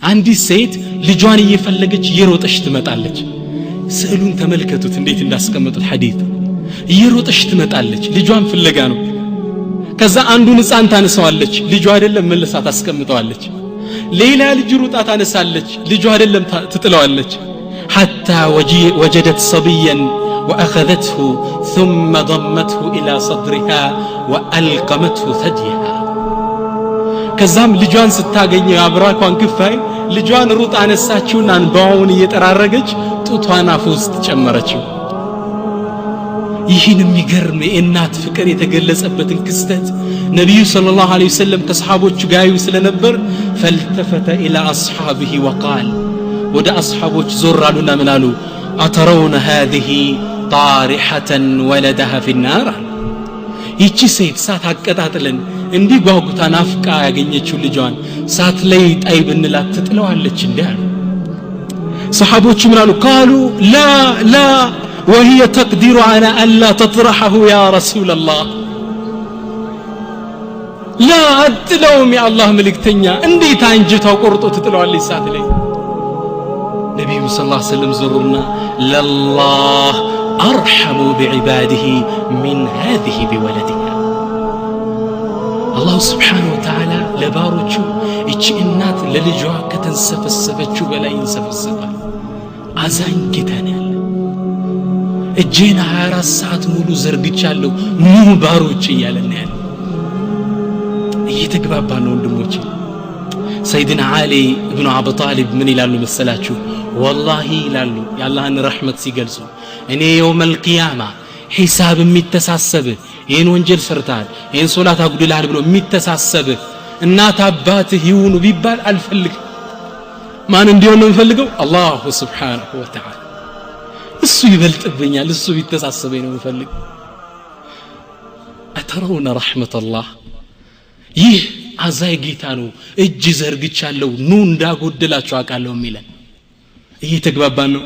አንዲት ሴት ልጇን እየፈለገች እየሮጠች ትመጣለች ስዕሉን ተመልከቱት እንዴት እንዳስቀመጡት ሐዲስ እየሮጠች ትመጣለች ልጇን ፍለጋ ነው ከዛ አንዱን ህፃን ታነሳዋለች ልጇ አይደለም መልሳ ታስቀምጠዋለች ሌላ ልጅ ሩጣ ታነሳለች ልጇ አይደለም ትጥለዋለች حتى وجدت صبيا واخذته ثم ضمته الى صدرها والقمته ثديها ከዛም ልጇን ስታገኝ አብራኳን ክፋይ ልጇን ሩጣ አነሳችውና አንባውን እየተራረገች ጡቷን አፍ ውስጥ ጨመረችው ይህን የሚገርም የእናት ፍቅር የተገለጸበትን ክስተት ነብዩ ሰለላሁ ዐለይሂ ወሰለም ከሰሃቦቹ ጋር ስለነበር فالتفت الى اصحابه وقال ወደ አስሐቦች ዞር አሉና ምን አሉ አተረውን هذه طارحة ولدها في النار ይቺ ሴት ሳት አቀጣጥለን እንዲህ ጓጉታ ናፍቃ ያገኘችው ልጇን ሳት ላይ ጣይ ብንላት ትጥለዋለች እንዴ አሉ ሰሃቦቹ ምን አሉ قالوا لا لا وهي تقدر على الا تطرحه يا رسول الله لا አጥለውም يا الله መልእክተኛ እንዴት አንጀታው ቆርጦ ትጥለዋለች ሳት ላይ ነብዩ ሰለላሁ ዐለይሂ ወሰለም ዞሩና لله ارحم بعباده من هذه بولدها الله سبحانه وتعالى ለባሮቹ እቺ እናት ለልጇ ከተንሰፈሰፈችው በላይ እንሰፈሰፋል አዛኝ ጌታ ነው እጄን 24 ሰዓት ሙሉ ዘርግቻለሁ ኑ ባሮች እያለን ያለ እየተግባባ ነው ወንድሞቼ ሰይድና አሊ ኢብኑ አቢ ጣሊብ ምን ይላሉ መሰላችሁ والله ይላሉ የአላህን ረህመት ሲገልጹ እኔ የውመል ቂያማ ሒሳብ የሚተሳሰብ ይሄን ወንጀል ሰርታል ይሄን ሶላት አጉድላል ብሎ የሚተሳሰብ እናት አባትህ ይሁኑ ቢባል አልፈልግም ማን እንዲሆን ነው የምፈልገው አላህ Subhanahu Wa Ta'ala እሱ ይበልጥብኛል እሱ ቢተሳሰበኝ ነው የምፈልገው አተረውና ረህመቱላህ ይህ አዛይ ጌታ ነው እጅ ዘርግቻለሁ ኑ እንዳጎደላችሁ አቃለው የሚለን እየተግባባን ነው